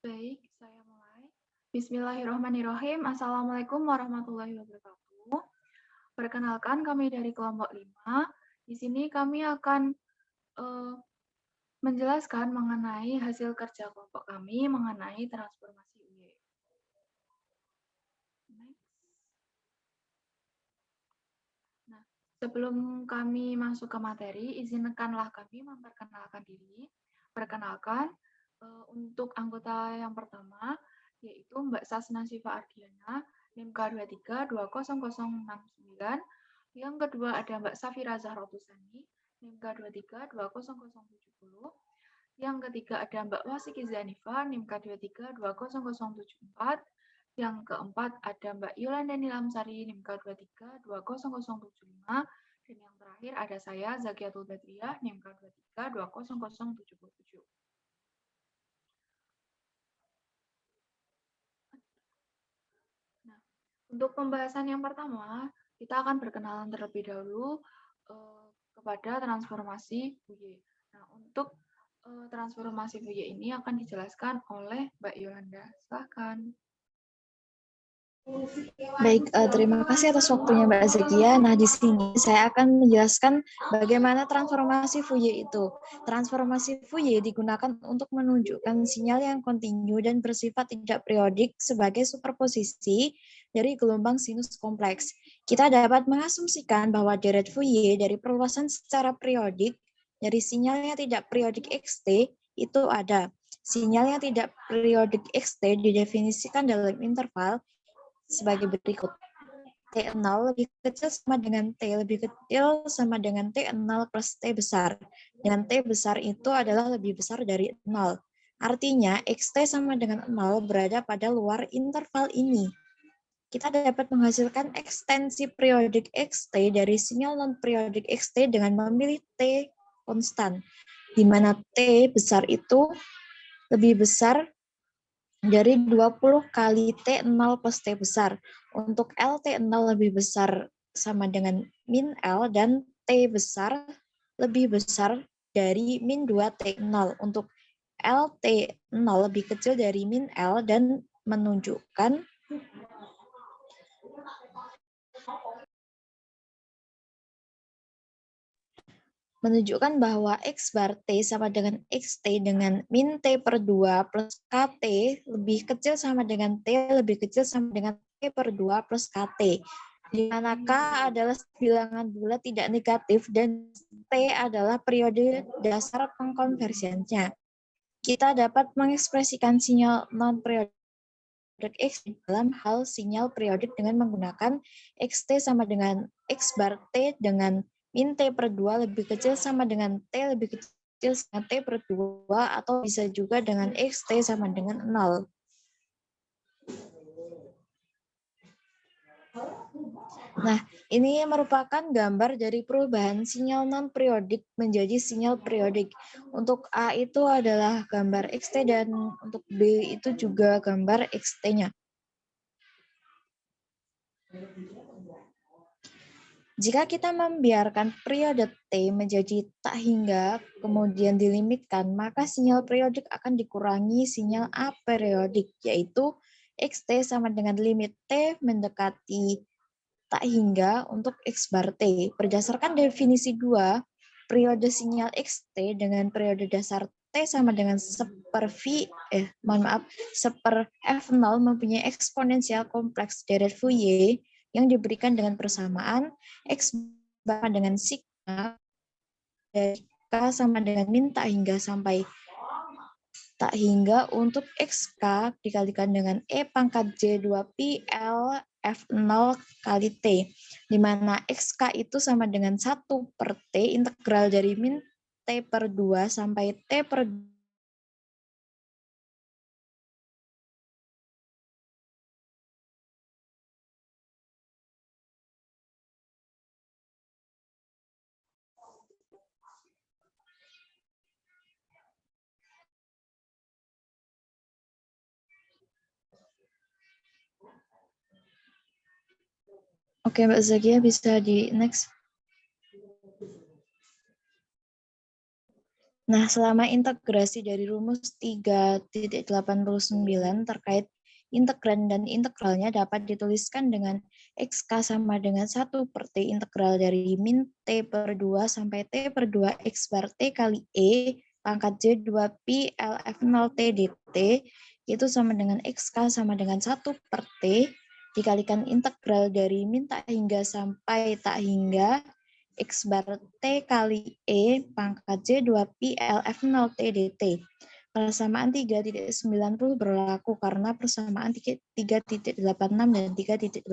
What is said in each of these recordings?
Baik, saya mulai. Bismillahirrahmanirrahim. Assalamualaikum warahmatullahi wabarakatuh. Perkenalkan, kami dari kelompok 5. Di sini kami akan menjelaskan mengenai hasil kerja kelompok kami mengenai transformasi UY. Nah, sebelum kami masuk ke materi, izinkanlah kami memperkenalkan diri. Perkenalkan, untuk anggota yang pertama, yaitu Mbak Sasna Siva Ardiana, NIM K23200069. Yang kedua ada Mbak Safira Zahrotusani, NIM K23200070. Yang ketiga ada Mbak Wasiki Zanifa, NIM K23200074. Yang keempat ada Mbak Yolanda Nilamsari, NIM K23200075. Dan yang terakhir ada saya, Zakiatul Badriyah, NIM K23200077. Nah, untuk pembahasan yang pertama, kita akan berkenalan terlebih dahulu kepada transformasi Fourier. Nah, untuk transformasi Fourier ini akan dijelaskan oleh Mbak Yolanda. Silakan. Baik, terima kasih atas waktunya Mbak Zakia. Nah, di sini saya akan menjelaskan bagaimana transformasi Fourier itu. Transformasi Fourier digunakan untuk menunjukkan sinyal yang kontinu dan bersifat tidak periodik sebagai superposisi dari gelombang sinus kompleks. Kita dapat mengasumsikan bahwa deret Fourier dari perluasan secara periodik dari sinyal yang tidak periodik XT itu ada. Sinyal yang tidak periodik XT didefinisikan dalam interval sebagai berikut. T0 lebih kecil sama dengan T lebih kecil sama dengan T0 plus T besar. Dengan T besar itu adalah lebih besar dari 0. Artinya, XT sama dengan 0 berada pada luar interval ini. Kita dapat menghasilkan ekstensi periodik XT dari sinyal non-periodik XT dengan memilih T konstan, di mana T besar itu lebih besar dari 20 kali T0 plus T besar. Untuk LT0 lebih besar sama dengan min L dan T besar lebih besar dari min 2 T0. Untuk LT0 lebih kecil dari min L dan menunjukkan bahwa X bar T sama dengan XT dengan min T per 2 plus KT lebih kecil sama dengan T lebih kecil sama dengan T per 2 plus KT. Di mana K adalah bilangan bulat tidak negatif dan T adalah periode dasar pengkonversiannya. Kita dapat mengekspresikan sinyal non-periodik X dalam hal sinyal periodik dengan menggunakan XT sama dengan X bar T dengan min T per 2 lebih kecil sama dengan T lebih kecil sama T per 2 atau bisa juga dengan XT sama dengan 0. Nah, ini merupakan gambar dari perubahan sinyal non-periodik menjadi sinyal periodik. Untuk A itu adalah gambar XT dan untuk B itu juga gambar XT-nya. Jika kita membiarkan periode T menjadi tak hingga, kemudian dilimitkan, maka sinyal periodik akan dikurangi sinyal aperiodik, yaitu XT sama dengan limit T mendekati tak hingga untuk X bar T. Berdasarkan definisi 2, periode sinyal XT dengan periode dasar T sama dengan seper F0 mempunyai eksponensial kompleks deret Fourier yang diberikan dengan persamaan X sama dengan sigma dari K sama dengan min tak hingga sampai tak hingga untuk XK dikalikan dengan E pangkat J2 pi L F0 kali T, di mana XK itu sama dengan 1 per T integral dari min T per 2 sampai T per 2. Oke, Mbak Zakia bisa di next. Nah, selama integrasi dari rumus 3.89 terkait integran dan integralnya dapat dituliskan dengan XK sama dengan 1 per T integral dari min T per 2 sampai T per 2 X bar T kali E pangkat J 2 Pi LF0 T dt itu sama dengan XK sama dengan 1 per T dikalikan integral dari min tak hingga sampai tak hingga X bar T kali E pangkat J 2 Pi LF0 T dt. Persamaan 3.90 berlaku karena persamaan 3.86 dan 3.87.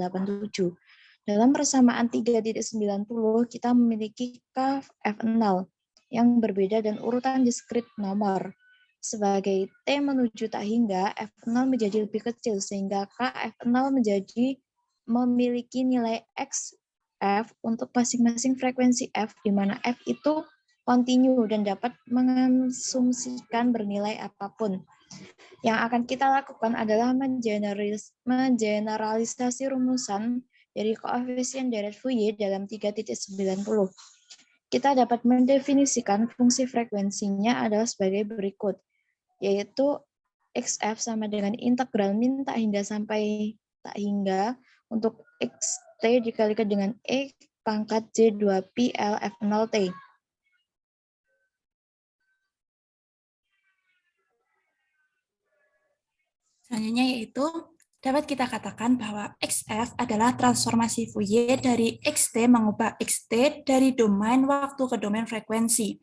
Dalam persamaan 3.90 kita memiliki K F0 yang berbeda dan urutan diskrit nomor. Sebagai T menuju tak hingga, F0 menjadi lebih kecil sehingga K F0 menjadi memiliki nilai X F untuk masing-masing frekuensi F, di mana F itu kontinu dan dapat mengasumsikan bernilai apapun. Yang akan kita lakukan adalah mengeneralisasi rumusan dari koefisien deret Fourier dalam 3.90. Kita dapat mendefinisikan fungsi frekuensinya adalah sebagai berikut, yaitu XF sama dengan integral min tak hingga sampai tak hingga untuk XT dikalikan dengan E pangkat J2 Pi LF0T. Selanjutnya yaitu dapat kita katakan bahwa XF adalah transformasi Fourier dari XT mengubah XT dari domain waktu ke domain frekuensi.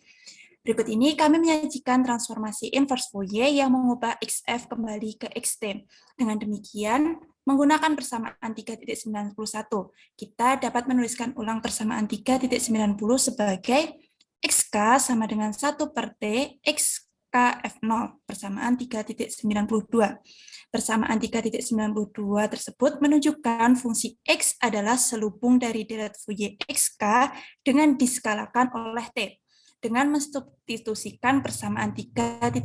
Berikut ini kami menyajikan transformasi inverse Fourier yang mengubah XF kembali ke XT. Dengan demikian, menggunakan persamaan 3.91, kita dapat menuliskan ulang persamaan 3.90 sebagai XK sama dengan 1 per T X KF0 persamaan 3.92. Persamaan 3.92 tersebut menunjukkan fungsi X adalah selubung dari deret Fourier XK dengan diskalakan oleh T. Dengan mensubstitusikan persamaan 3.92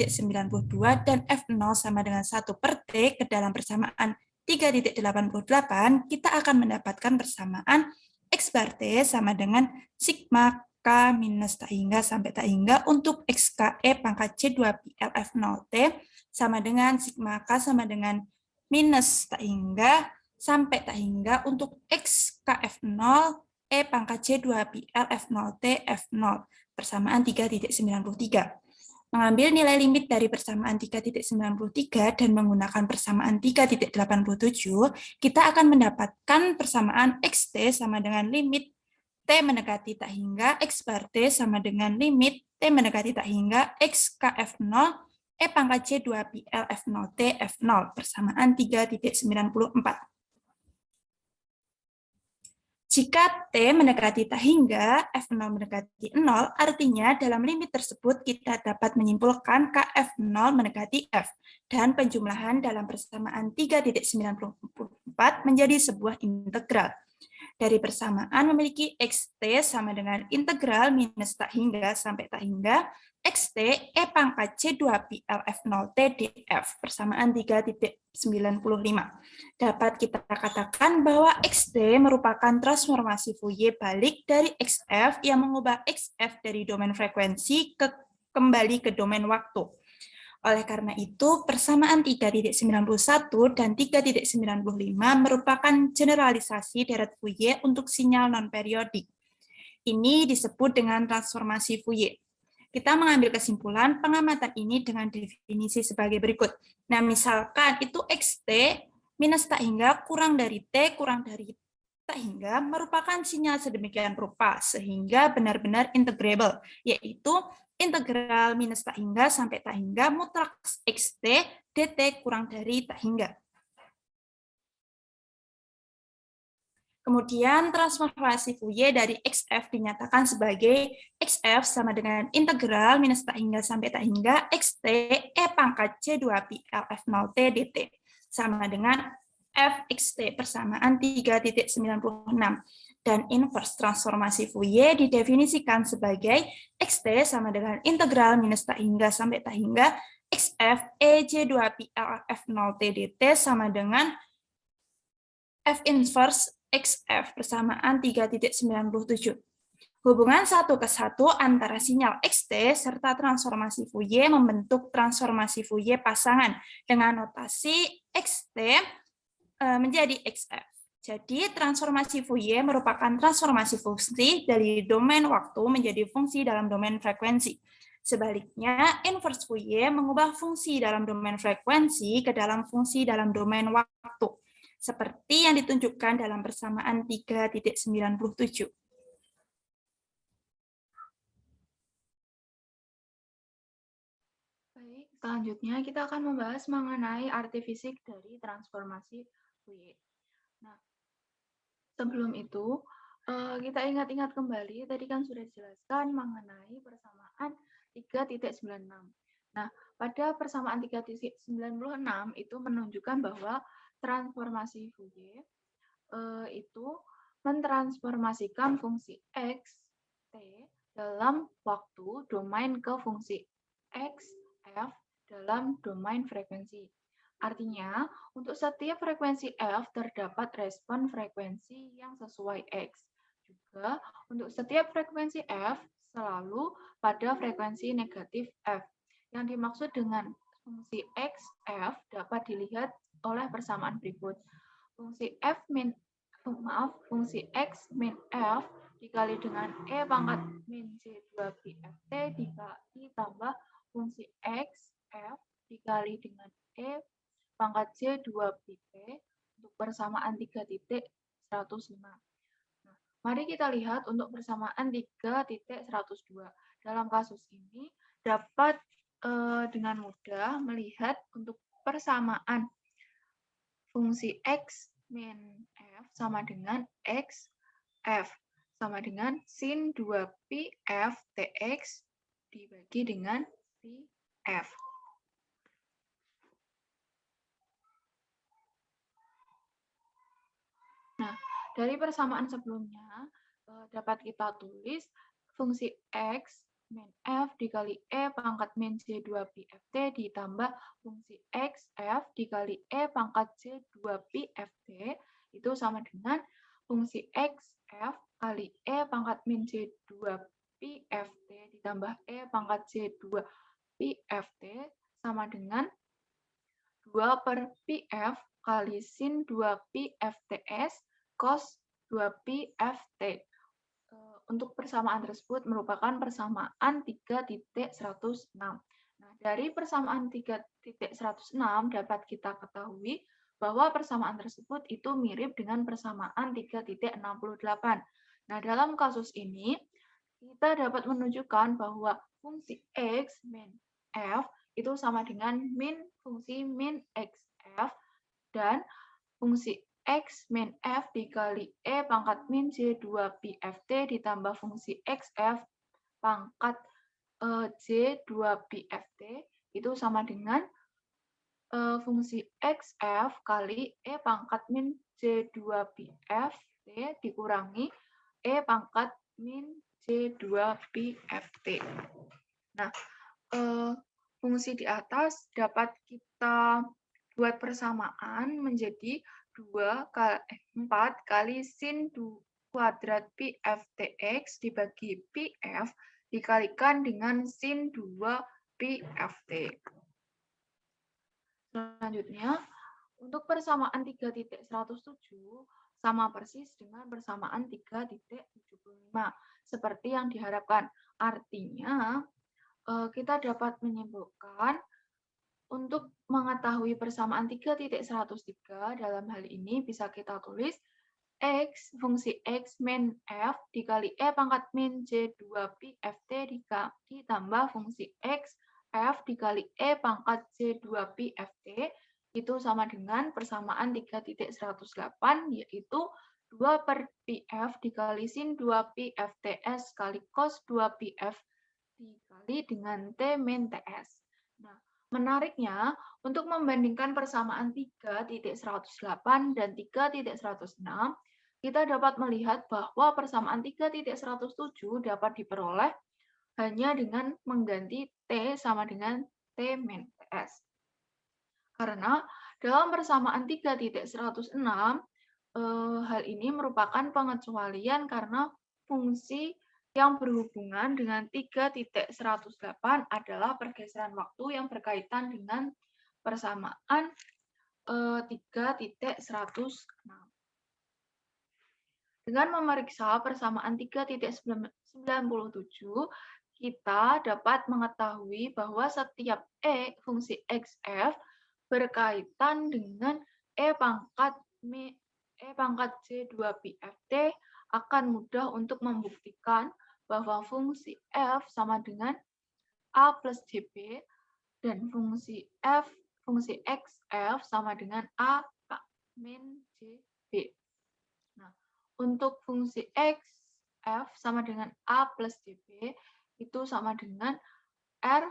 dan F0 sama dengan 1 per T ke dalam persamaan 3.88, kita akan mendapatkan persamaan X bar T sama dengan sigma K minus tak hingga sampai tak hingga untuk XKE pangkat C2 Pi LF0T sama dengan sigma K sama dengan minus tak hingga sampai tak hingga untuk XKF0 E pangkat C2 Pi LF0T F0 persamaan 3.93. Mengambil nilai limit dari persamaan 3.93 dan menggunakan persamaan 3.87, kita akan mendapatkan persamaan XT sama dengan limit T mendekati tak hingga X bar T sama dengan limit T mendekati tak hingga X KF0 E pangkat C2 Pi LF0T F0 persamaan 3.94. Jika T mendekati tak hingga, F0 mendekati 0, artinya dalam limit tersebut kita dapat menyimpulkan KF0 mendekati F, dan penjumlahan dalam persamaan 3.94 menjadi sebuah integral. Dari persamaan memiliki XT sama dengan integral minus tak hingga sampai tak hingga XT E pangkat C2 Pi LF0T dF persamaan 3.95. Dapat kita katakan bahwa XT merupakan transformasi Fourier balik dari XF yang mengubah XF dari domain frekuensi kembali ke domain waktu. Oleh karena itu, persamaan 3.91 dan 3.95 merupakan generalisasi deret Fourier untuk sinyal non-periodik. Ini disebut dengan transformasi Fourier. Kita mengambil kesimpulan pengamatan ini dengan definisi sebagai berikut. Nah, misalkan itu XT minus tak hingga kurang dari T kurang dari tak hingga merupakan sinyal sedemikian rupa sehingga benar-benar integrable, yaitu integral minus tak hingga sampai tak hingga mutlak XT dt kurang dari tak hingga. Kemudian transformasi Fourier dari XF dinyatakan sebagai XF sama dengan integral minus tak hingga sampai tak hingga XT E pangkat C2 Pi LF0T dt sama dengan FXT persamaan 3.96. Dan inverse transformasi Fourier didefinisikan sebagai XT sama dengan integral minus tak hingga sampai tak hingga XF EJ2 Pi LF0T dt sama dengan F inverse XF persamaan 3.97. Hubungan satu ke satu antara sinyal XT serta transformasi Fourier membentuk transformasi Fourier pasangan dengan notasi XT menjadi XF. Jadi, transformasi Fourier merupakan transformasi fungsi dari domain waktu menjadi fungsi dalam domain frekuensi. Sebaliknya, inverse Fourier mengubah fungsi dalam domain frekuensi ke dalam fungsi dalam domain waktu, seperti yang ditunjukkan dalam persamaan 3.97. Baik, selanjutnya kita akan membahas mengenai arti fisik dari transformasi Fourier. Nah, sebelum itu, kita ingat-ingat kembali, tadi kan sudah dijelaskan mengenai persamaan 3.96. Nah, pada persamaan 3.96 itu menunjukkan bahwa transformasi Fourier itu mentransformasikan fungsi X, T dalam waktu domain ke fungsi X, F dalam domain frekuensi. Artinya, untuk setiap frekuensi F terdapat respon frekuensi yang sesuai X. Juga, untuk setiap frekuensi F selalu pada frekuensi negatif F. Yang dimaksud dengan fungsi X, F dapat dilihat oleh persamaan berikut. Fungsi fungsi X min F dikali dengan E pangkat min C2pi Ft ditambah fungsi X, F dikali dengan E pangkat C2pi T untuk persamaan 3.105. Nah, mari kita lihat untuk persamaan 3.102. Dalam kasus ini dapat dengan mudah melihat untuk persamaan fungsi X min F sama dengan X F sama dengan sin 2pi F Tx dibagi dengan pi F. Nah, dari persamaan sebelumnya dapat kita tulis fungsi X min F dikali E pangkat min C2pi Ft ditambah fungsi X F dikali E pangkat C2pi Ft itu sama dengan fungsi X F kali E pangkat min C2pi Ft ditambah E pangkat C2pi Ft sama dengan 2 per pi F kali sin 2pi Fts cos 2pi Ft. Untuk persamaan tersebut merupakan persamaan 3.106. Nah, dari persamaan 3.106 dapat kita ketahui bahwa persamaan tersebut itu mirip dengan persamaan 3.68. Nah, dalam kasus ini kita dapat menunjukkan bahwa fungsi X min F itu sama dengan min fungsi min XF dan fungsi X min F dikali E pangkat min C2pi Ft ditambah fungsi XF pangkat C2pi Ft itu sama dengan fungsi XF kali E pangkat min C2pi Ft dikurangi E pangkat min C2pi Ft. Nah, fungsi di atas dapat kita buat persamaan menjadi 4 kali sin kuadrat pi Ftx dibagi pi F dikalikan dengan sin 2 pi Ft. Selanjutnya, untuk persamaan 3.107 sama persis dengan persamaan 3.75 seperti yang diharapkan. Artinya, kita dapat menyimpulkan untuk mengetahui persamaan 3.103 dalam hal ini bisa kita tulis X, fungsi X min F dikali E pangkat min C2pi Ft ditambah fungsi X F dikali E pangkat C2pi Ft itu sama dengan persamaan 3.108 yaitu 2 per pi F dikali sin 2 pi Fts kali cos 2 pi F dikali dengan T min Ts. Nah, menariknya, untuk membandingkan persamaan 3.108 dan 3.106, kita dapat melihat bahwa persamaan 3.107 dapat diperoleh hanya dengan mengganti T sama dengan T min Ts. Karena dalam persamaan 3.106, hal ini merupakan pengecualian karena fungsi yang berhubungan dengan 3.108 adalah pergeseran waktu yang berkaitan dengan persamaan 3.106. Dengan memeriksa persamaan 3.97, kita dapat mengetahui bahwa setiap fungsi XF berkaitan dengan E pangkat J2PFT akan mudah untuk membuktikan bahwa fungsi F sama dengan A plus JB dan fungsi XF sama dengan A min JB. Nah, untuk fungsi XF sama dengan A plus JB itu sama dengan R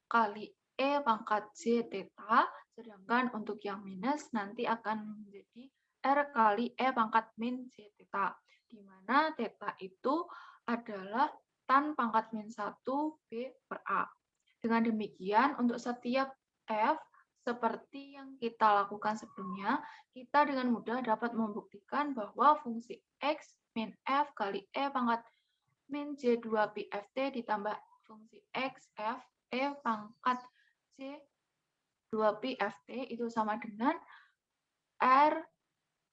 kali E pangkat J theta, sedangkan untuk yang minus nanti akan menjadi R kali E pangkat min J theta, di mana theta itu adalah tan pangkat min 1 B per A. Dengan demikian, untuk setiap F, seperti yang kita lakukan sebelumnya, kita dengan mudah dapat membuktikan bahwa fungsi X min F kali E pangkat min J2PFT ditambah fungsi XF E pangkat J2PFT itu sama dengan R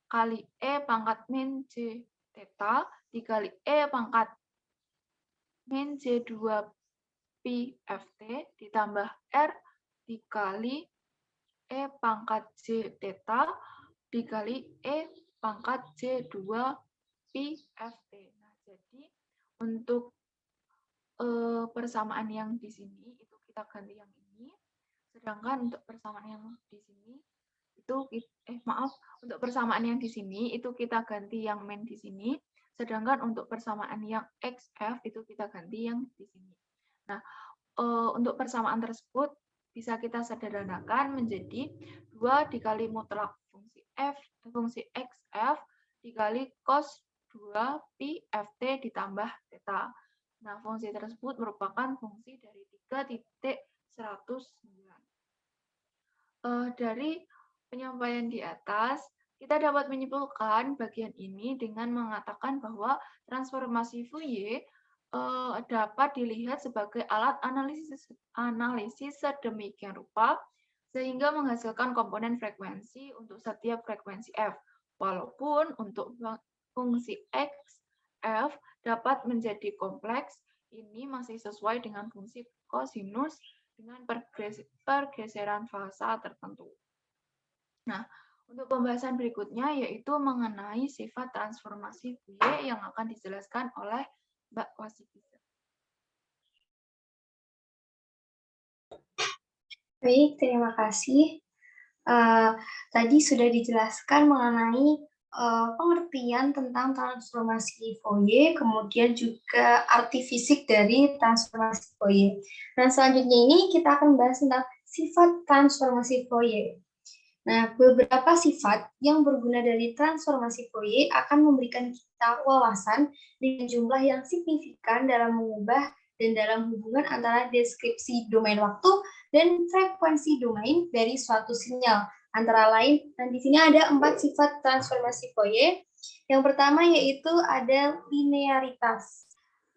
kali E pangkat min J theta dikali E pangkat min J2PFT ditambah R dikali E pangkat J theta dikali E pangkat J2PFT. Nah, jadi untuk persamaan yang di sini itu kita ganti yang ini, sedangkan untuk persamaan yang di sini itu untuk persamaan yang di sini itu kita ganti yang min di sini, sedangkan untuk persamaan yang XF itu kita ganti yang di sini. Nah, untuk persamaan tersebut bisa kita sederhanakan menjadi 2 dikali mutlak fungsi XF dikali cos 2 pi FT ditambah theta. Nah, fungsi tersebut merupakan fungsi dari 3.109. Dari penyampaian di atas, kita dapat menyimpulkan bagian ini dengan mengatakan bahwa transformasi Fourier dapat dilihat sebagai alat analisis sedemikian rupa sehingga menghasilkan komponen frekuensi untuk setiap frekuensi F. Walaupun untuk fungsi XF dapat menjadi kompleks, ini masih sesuai dengan fungsi kosinus dengan pergeseran fasa tertentu. Nah, untuk pembahasan berikutnya yaitu mengenai sifat transformasi Fourier yang akan dijelaskan oleh Mbak Wasipisa. Baik, terima kasih. Tadi sudah dijelaskan mengenai pengertian tentang transformasi Fourier, kemudian juga arti fisik dari transformasi Fourier. Nah, selanjutnya ini kita akan bahas tentang sifat transformasi Fourier. Nah, beberapa sifat yang berguna dari transformasi Fourier akan memberikan kita wawasan dengan jumlah yang signifikan dalam mengubah dan dalam hubungan antara deskripsi domain waktu dan frekuensi domain dari suatu sinyal. Antara lain, dan di sini ada 4 sifat transformasi Fourier. Yang pertama yaitu ada linearitas.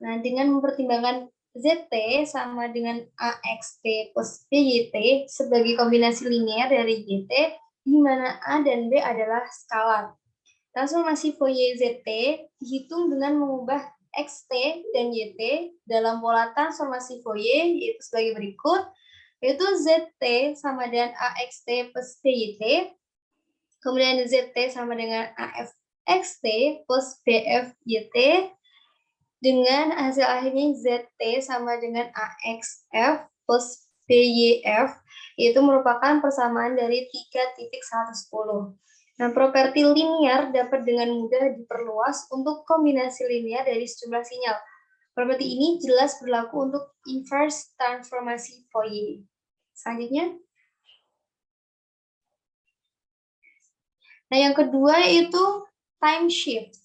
Nah, dengan mempertimbangkan ZT sama dengan AXT plus BYT sebagai kombinasi linear dari YT, di mana A dan B adalah skalar. Transformasi Fourier ZT dihitung dengan mengubah XT dan YT dalam pola transformasi Fourier, yaitu sebagai berikut, yaitu ZT sama dengan AXT plus BYT, kemudian ZT sama dengan AFXT plus BFYT, dengan hasil akhirnya ZT sama dengan AXF plus BYF, yaitu merupakan persamaan dari 3.110. Nah, properti linear dapat dengan mudah diperluas untuk kombinasi linear dari sejumlah sinyal. Properti ini jelas berlaku untuk inverse transformasi Fourier. Selanjutnya. Nah, yang kedua yaitu time shift.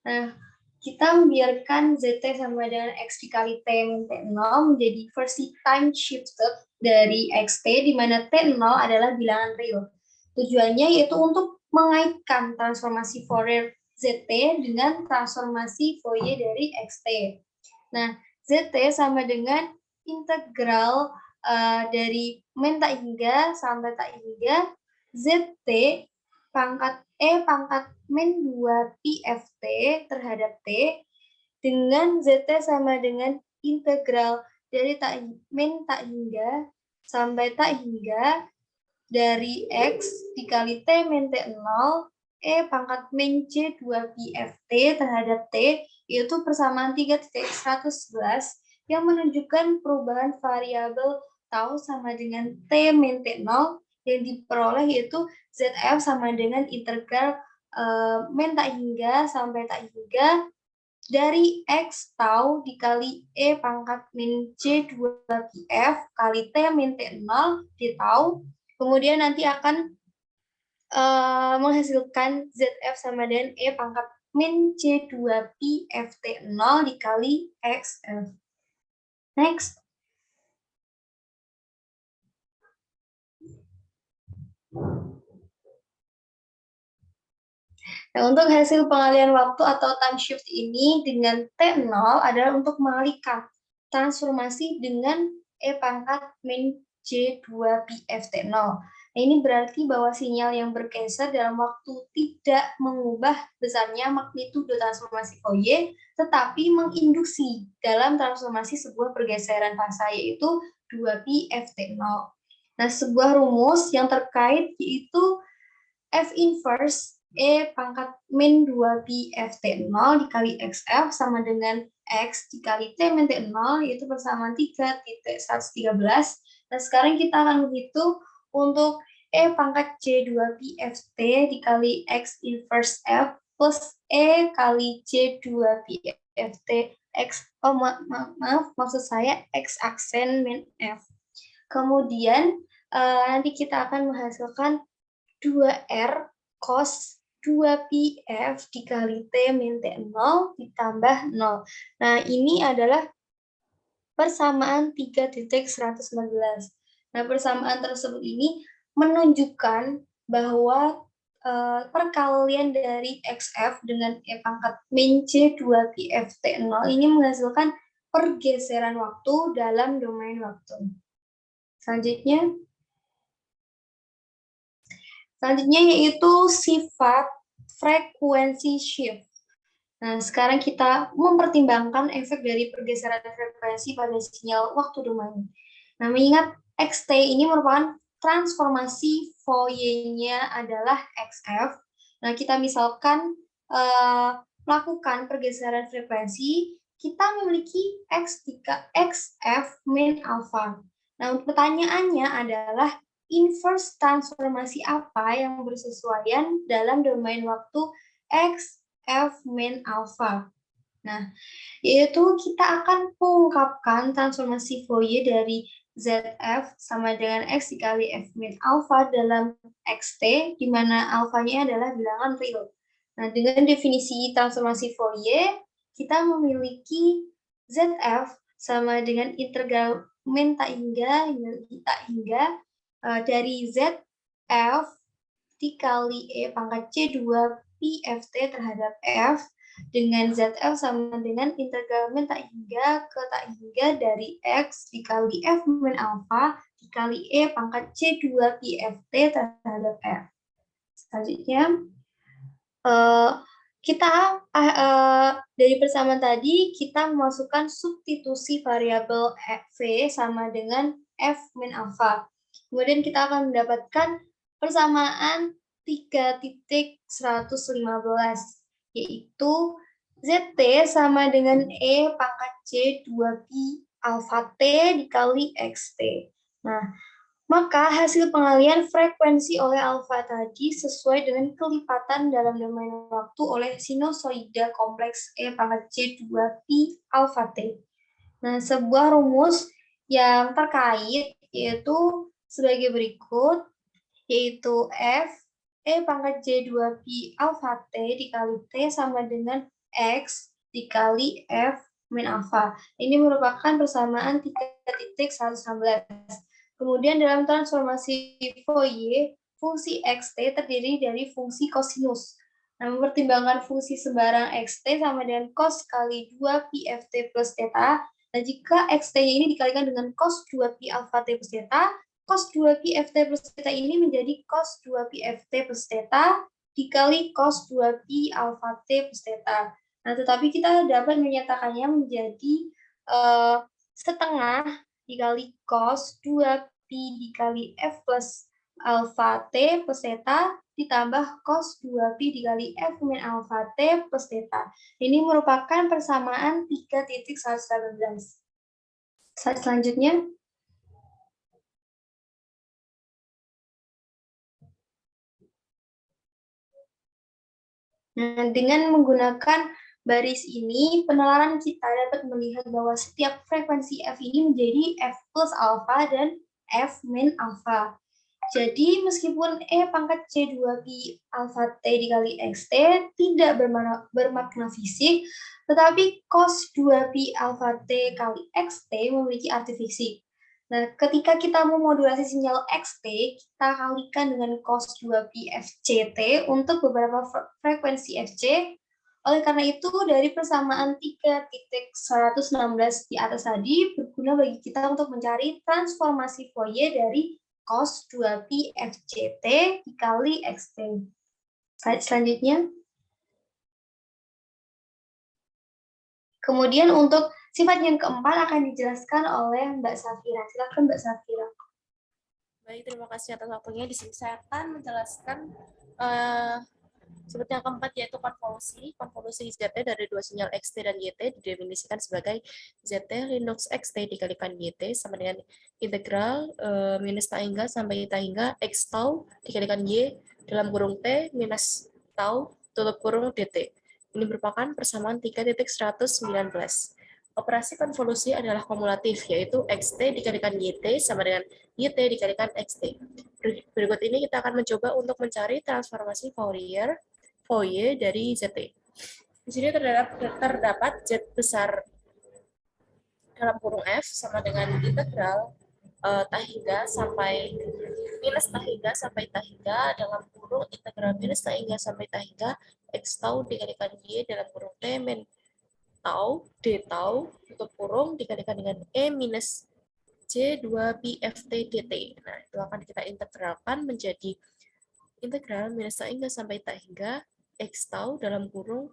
Nah, kita membiarkan ZT sama dengan X dikali T min T0 menjadi versi time shifted dari XT, di mana T0 adalah bilangan real. Tujuannya yaitu untuk mengaitkan transformasi Fourier ZT dengan transformasi Fourier dari XT. Nah, ZT sama dengan integral dari min tak hingga sampai tak hingga ZT pangkat E pangkat min 2 pi FT terhadap T dengan ZT sama dengan integral dari min tak hingga sampai tak hingga dari X dikali T min T0 E pangkat min C 2 pi FT terhadap T, yaitu persamaan 3.111 yang menunjukkan perubahan variabel tau sama dengan T min T0 yang diperoleh yaitu ZF sama dengan integral min tak hingga sampai tak hingga dari X tau dikali E pangkat min C 2 pi F kali T min T0 di tau, kemudian nanti akan menghasilkan ZF sama dengan E pangkat min C2 pi FT0 dikali XF. Next. Nah, untuk hasil pengalihan waktu atau time shift ini dengan T0 adalah untuk mengalihkan transformasi dengan E pangkat min C2 pi FT0. Nah, ini berarti bahwa sinyal yang bergeser dalam waktu tidak mengubah besarnya magnitudo transformasi Fourier, tetapi menginduksi dalam transformasi sebuah pergeseran fasa, yaitu 2pi FT0. Nah, sebuah rumus yang terkait yaitu F inverse E pangkat min 2pi FT0 dikali XF sama dengan X dikali T min T0, yaitu persamaan 3.113. Nah, sekarang kita akan menghitung untuk E pangkat C2pi FT dikali X inverse F plus E kali C2pi FT X, maaf, maksud saya X aksen min F. Kemudian nanti kita akan menghasilkan 2R cos 2pi F dikali T min T0 ditambah 0. Nah, ini adalah persamaan 3.114. Nah, persamaan tersebut ini menunjukkan bahwa perkalian dari XF dengan E pangkat min C 2pi FT0 ini menghasilkan pergeseran waktu dalam domain waktu. Selanjutnya yaitu sifat frekuensi shift. Nah, sekarang kita mempertimbangkan efek dari pergeseran frekuensi pada sinyal waktu domain. Nah, mengingat XT ini merupakan transformasi Fourier-nya adalah XF. Nah, kita misalkan melakukan pergeseran frekuensi, kita memiliki XF min alpha. Nah, pertanyaannya adalah inverse transformasi apa yang bersesuaian dalam domain waktu X, F min alpha. Nah, yaitu kita akan mengungkapkan transformasi Fourier dari ZF sama dengan X dikali F min alpha dalam XT, di mana alfanya adalah bilangan real. Nah, dengan definisi transformasi Fourier, kita memiliki ZF sama dengan integral min tak hingga dari ZF dikali E pangkat C2 pi FT terhadap F dengan ZF sama dengan integral min tak hingga ke tak hingga dari X dikali F min alpha dikali E pangkat C2 pi FT terhadap F. Selanjutnya, kita dari persamaan tadi, kita memasukkan substitusi variabel V sama dengan F min alpha. Kemudian kita akan mendapatkan persamaan 3.115, yaitu ZT sama dengan E pangkat C 2pi alpha T dikali XT. Nah, maka hasil pengalihan frekuensi oleh alfa tadi sesuai dengan kelipatan dalam domain waktu oleh sinusoida kompleks E pangkat C 2pi alfa T. Nah, sebuah rumus yang terkait yaitu sebagai berikut, yaitu F E pangkat J2pi alpha T dikali T sama dengan X dikali F min alpha. Ini merupakan persamaan 3.116. Kemudian dalam transformasi Fourier, fungsi XT terdiri dari fungsi kosinus. Nah, mempertimbangkan fungsi sembarang xt sama dengan cos kali 2 pi ft plus theta. Nah, jika xt ini dikalikan dengan cos 2 pi alpha t plus theta, cos 2 pi ft plus theta ini menjadi cos 2 pi ft plus theta dikali cos 2 pi alpha t plus theta. Nah, tetapi kita dapat menyatakannya menjadi setengah dikali cos 2 pi dikali f plus alpha t plus theta ditambah cos 2pi dikali F min alpha T plus theta. Ini merupakan persamaan 3.118. Slide selanjutnya. Nah, dengan menggunakan baris ini, penalaran kita dapat melihat bahwa setiap frekuensi F ini menjadi F plus alpha dan F min alpha. Jadi meskipun E pangkat C2pi alpha T dikali XT tidak bermakna fisik, tetapi cos 2pi alpha T kali XT memiliki arti fisik. Nah, ketika kita memodulasi sinyal XT, kita kalikan dengan cos 2pi FCT untuk beberapa frekuensi FC. Oleh karena itu, dari persamaan 3.116 di atas tadi berguna bagi kita untuk mencari transformasi Fourier dari cos 2pi FCT dikali XT. Slide selanjutnya. Kemudian untuk sifat yang keempat akan dijelaskan oleh Mbak Safira. Silakan Mbak Safira. Baik, terima kasih atas waktunya. Di sini saya akan menjelaskan sifat yang keempat, yaitu konvolusi. Konvolusi ZT dari dua sinyal XT dan YT didefinisikan sebagai ZT Linux XT dikalikan YT sama dengan integral minus tau hingga sampai tau hingga X tau dikalikan Y dalam kurung T minus tau tutup kurung DT. Ini merupakan persamaan 3.119. Operasi konvolusi adalah kumulatif, yaitu XT dikalikan YT sama dengan YT dikalikan XT. Berikut ini kita akan mencoba untuk mencari transformasi Fourier dari ZT. Di sini terdapat Z besar dalam kurung F sama dengan integral tau hingga sampai minus tau hingga sampai tau hingga dalam kurung integral minus tau hingga sampai tau hingga X tau dikalikan Y dalam kurung T min tau D tau tutup kurung dikalikan dengan E minus J2pi FT dt. Nah, itu akan kita integralkan menjadi integral minus tau hingga sampai tau hingga X tau dalam kurung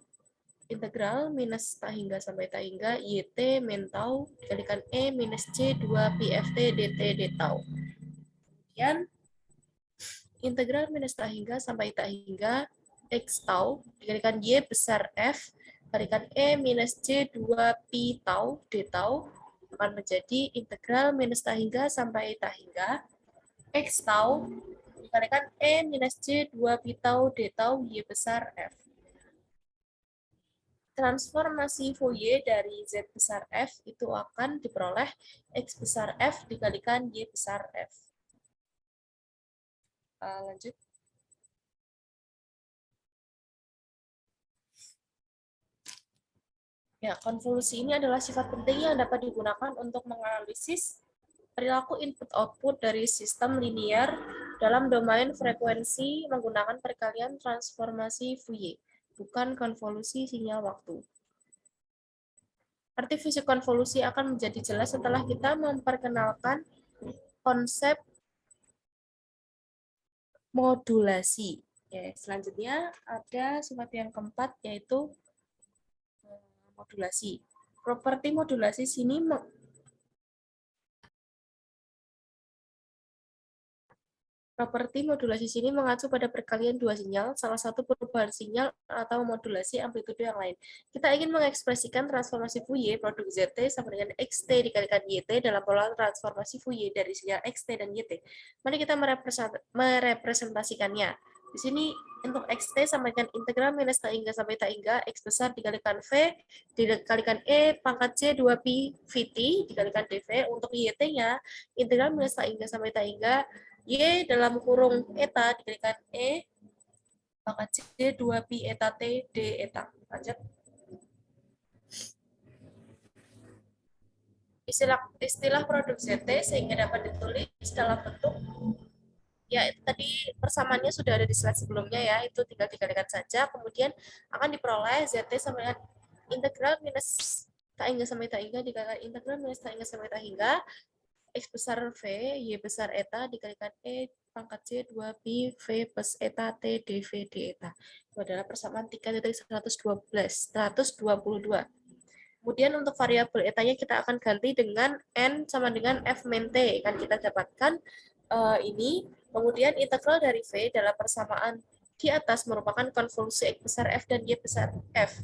integral minus tau hingga sampai tau hingga YT min tau dikalikan E minus J2pi FT dt d tau. Kemudian integral minus tau hingga sampai tau hingga X tau dikalikan Y besar F dikalikan E minus J2pi tau d tau akan menjadi integral minus tau hingga sampai tau hingga X tau dikalikan E minus J2pi tau d tau Y besar F. Transformasi Fourier dari Z besar F itu akan diperoleh X besar F dikalikan Y besar F. Lanjut. Ya, konvolusi ini adalah sifat penting yang dapat digunakan untuk menganalisis perilaku input-output dari sistem linear dalam domain frekuensi menggunakan perkalian transformasi Fourier, bukan konvolusi sinyal waktu. Arti fisik konvolusi akan menjadi jelas setelah kita memperkenalkan konsep modulasi. Ya, selanjutnya ada sifat yang keempat, yaitu modulasi. Properti modulasi sini mengacu pada perkalian dua sinyal, salah satu perubahan sinyal atau modulasi amplitude yang lain. Kita ingin mengekspresikan transformasi Fourier produk ZT sama dengan XT dikalikan YT dalam pola transformasi Fourier dari sinyal XT dan YT. Mari kita merepresentasikannya. Di sini untuk XT sama dengan integral minus tau hingga sampai tau hingga X besar dikalikan V dikalikan E pangkat C 2pi Vt dikalikan dV. Untuk YT-nya integral minus tau hingga sampai tau hingga Y dalam kurung eta dikalikan E pangkat C 2pi eta T D eta. Lanjut. Istilah produk ZT sehingga dapat ditulis dalam bentuk Ya, itu tadi persamaannya sudah ada di slide sebelumnya ya, itu tinggal dikalikan saja, kemudian akan diperoleh ZT sama dengan integral minus tak hingga sampai tak hingga dikalikan integral minus tak hingga sampai tak hingga X besar V, Y besar eta dikalikan E pangkat C 2pi V plus eta T dV d eta. Itu adalah persamaan 3.122. Kemudian untuk variabel etanya kita akan ganti dengan N sama dengan F min T. Kan kita dapatkan ini. Kemudian integral dari V dalam persamaan di atas merupakan konvolusi X besar F dan Y besar F.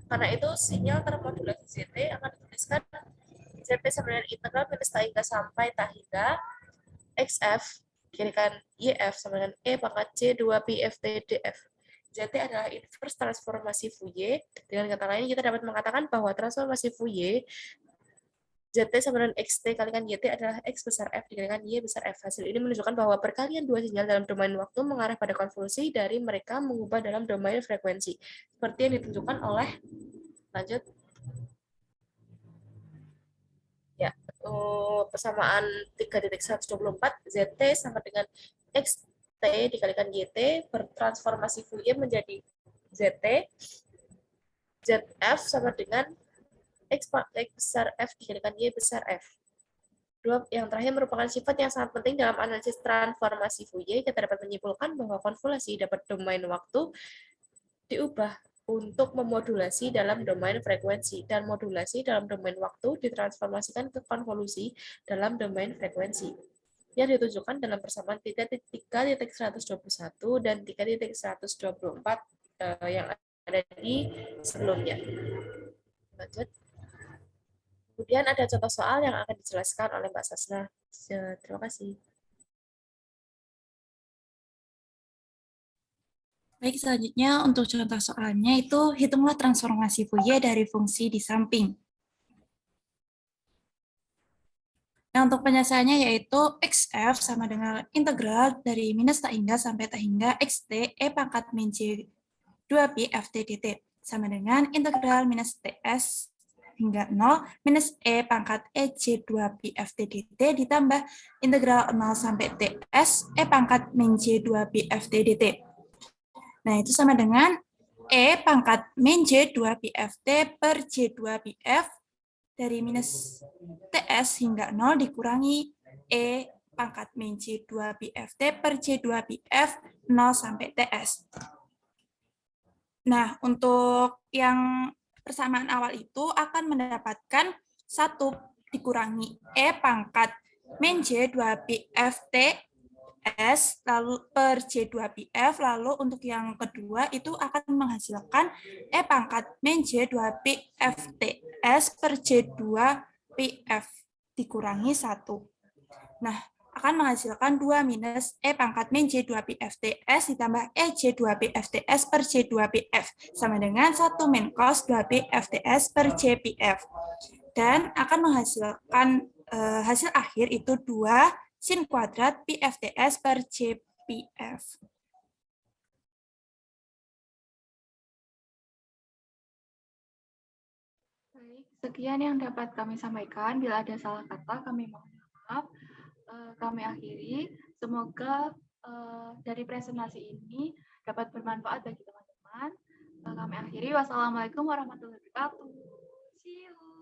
Karena itu sinyal termodulasi ZT akan dituliskan ZT sama dengan integral minus tak hingga sampai tak hingga XF kirikan YF sama dengan E pangkat C 2pi FT DF. ZT adalah inverse transformasi Fourier. Dengan kata lain, kita dapat mengatakan bahwa transformasi Fourier ZT sama dengan XT kalikan YT adalah X besar F dikalikan Y besar F. Hasil ini menunjukkan bahwa perkalian dua sinyal dalam domain waktu mengarah pada konvolusi dari mereka mengubah dalam domain frekuensi. Seperti yang ditunjukkan oleh, lanjut, ya, persamaan 3.124 ZT sama dengan XT dikalikan YT bertransformasi Fourier menjadi ZT ZF sama dengan X besar F dikalikan Y besar F. Dua yang terakhir merupakan sifat yang sangat penting dalam analisis transformasi Fourier. Kita dapat menyimpulkan bahwa konvolusi dapat domain waktu diubah untuk memodulasi dalam domain frekuensi, dan modulasi dalam domain waktu ditransformasikan ke konvolusi dalam domain frekuensi. Yang ditunjukkan dalam persamaan 3.121 dan 3.124 yang ada di sebelumnya. Lanjut. Kemudian ada contoh soal yang akan dijelaskan oleh Mbak Sasna. Terima kasih. Baik, selanjutnya untuk contoh soalnya itu hitunglah transformasi Fourier dari fungsi di samping. Nah, untuk penyelesaiannya yaitu XF sama dengan integral dari minus tak hingga sampai tak hingga XT E pangkat min C 2pi FT dt sama dengan integral minus TS hingga 0 minus E pangkat EC 2pi FT dt ditambah integral 0 sampai TS E pangkat min C 2pi FT dt. Nah, itu sama dengan E pangkat min C 2pi FT per C 2pi F dari minus TS hingga 0 dikurangi E pangkat min C 2pi FT per C 2pi F 0 sampai TS. Nah, untuk yang persamaan awal itu akan mendapatkan 1 dikurangi E pangkat min C 2pi FT S lalu per C2PF, lalu untuk yang kedua itu akan menghasilkan E pangkat min C 2pi FTS per C2PF dikurangi 1. Nah, akan menghasilkan 2 minus E pangkat min C2pi FTS ditambah E C2pi FTS per C2PF sama dengan 1 min cos 2pi FTS per CPF. Dan akan menghasilkan hasil akhir itu 2 sin kuadrat pi FTS per CPF. Baik, sekian yang dapat kami sampaikan. Bila ada salah kata, kami mohon maaf. Kami akhiri. Semoga dari presentasi ini dapat bermanfaat bagi teman-teman. Kami akhiri. Wassalamualaikum warahmatullahi wabarakatuh. See you.